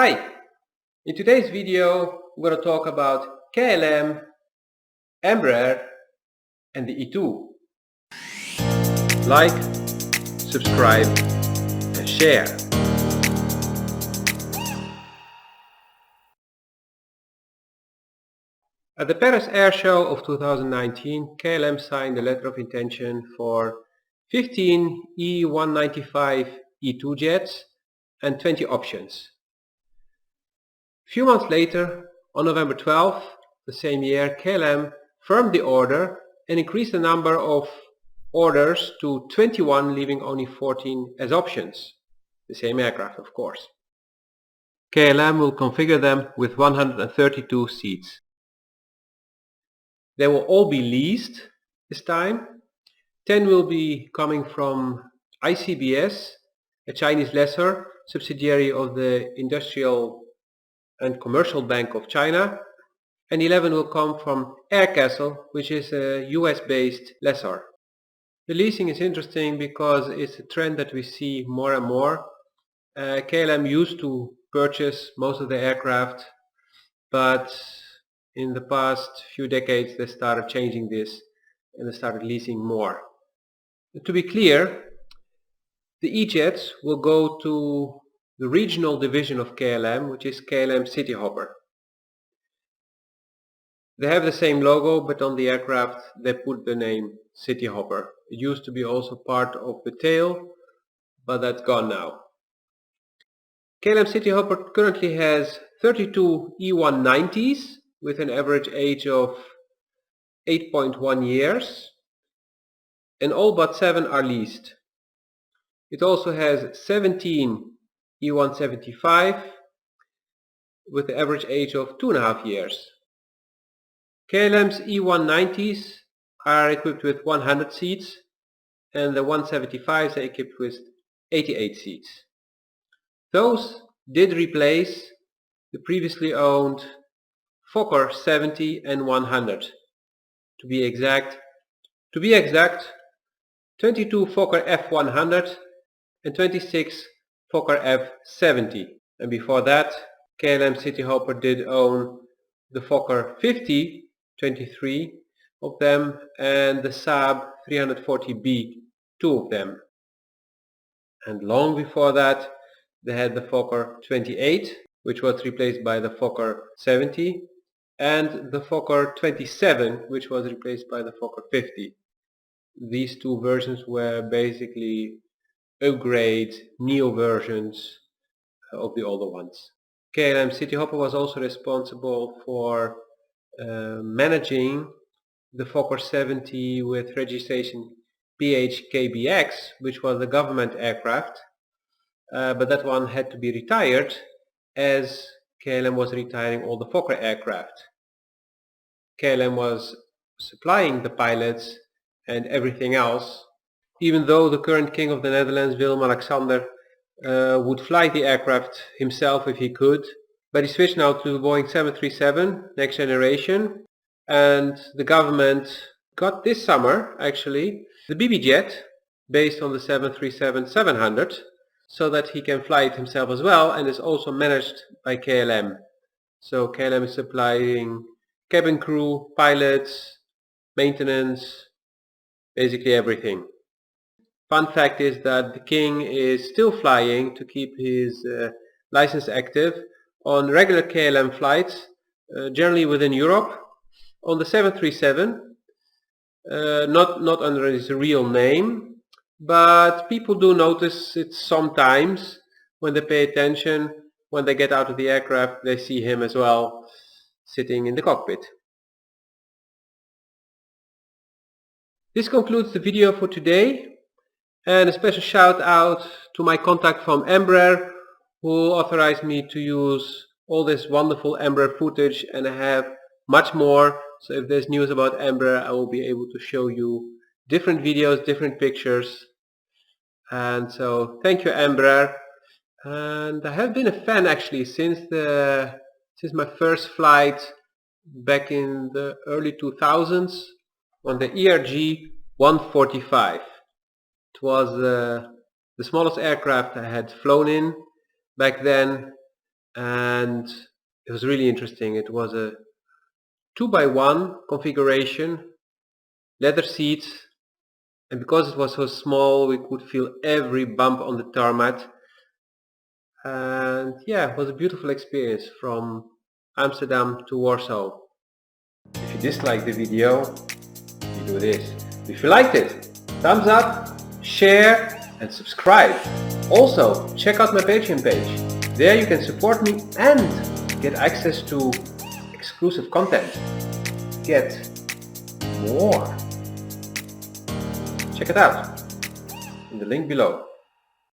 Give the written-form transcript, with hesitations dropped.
Hi! In today's video we're going to talk about KLM, Embraer and the E2. Like, subscribe and share. At the Paris Air Show of 2019, KLM signed a letter of intention for 15 E195-E2 jets and 20 options. A few months later, on November 12th, the same year, KLM firmed the order and increased the number of orders to 21, leaving only 14 as options. The same aircraft, of course. KLM will configure them with 132 seats. They will all be leased this time. 10 will be coming from ICBS, a Chinese lessor, subsidiary of the Industrial and Commercial Bank of China, and 11 will come from Aircastle, which is a US-based lessor. The leasing is interesting because it's a trend that we see more and more. KLM used to purchase most of the aircraft, but in the past few decades they started changing this and they started leasing more. To be clear, the E-jets will go to the regional division of KLM, which is KLM Cityhopper. They have the same logo, but on the aircraft they put the name Cityhopper. It used to be also part of the tail, but that's gone now. KLM Cityhopper currently has 32 E190s with an average age of 8.1 years, and all but 7 are leased. It also has 17 E175 with an average age of 2.5 years. KLM's E190s are equipped with 100 seats and the 175s are equipped with 88 seats. Those did replace the previously owned Fokker 70 and 100. To be exact, 22 Fokker F100 and 26 Fokker F70. And before that, KLM Cityhopper did own the Fokker 50, 23 of them, and the Saab 340B, 2 of them. And long before that, they had the Fokker 28, which was replaced by the Fokker 70, and the Fokker 27, which was replaced by the Fokker 50. These two versions were basically upgrade neo versions of the older ones. KLM Cityhopper was also responsible for managing the Fokker 70 with registration ph-kbx, which was a government aircraft, but that one had to be retired as KLM was retiring all the Fokker aircraft. KLM was supplying the pilots and everything else, even though the current King of the Netherlands, Willem-Alexander, would fly the aircraft himself if he could, but he switched now to the Boeing 737 next generation, and the government got this summer actually the BB jet based on the 737-700 so that he can fly it himself as well, and is also managed by KLM. So KLM is supplying cabin crew, pilots, maintenance, basically everything. Fun fact is that the King is still flying to keep his license active on regular KLM flights, generally within Europe, on the 737, not under his real name, but people do notice it sometimes when they pay attention. When they get out of the aircraft, they see him as well sitting in the cockpit. This concludes the video for today. And a special shout out to my contact from Embraer, who authorized me to use all this wonderful Embraer footage, and I have much more. So if there's news about Embraer, I will be able to show you different videos, different pictures. And so thank you, Embraer. And I have been a fan actually since my first flight back in the early 2000s on the ERG 145. It was the smallest aircraft I had flown in back then, and it was really interesting. It was a 2x1 configuration, leather seats, and because it was so small we could feel every bump on the tarmac. And yeah, it was a beautiful experience from Amsterdam to Warsaw. If you disliked the video, you do this. If you liked it, thumbs up, share and subscribe. Also, check out my Patreon page. There you can support me and get access to exclusive content. Get more. Check it out in the link below.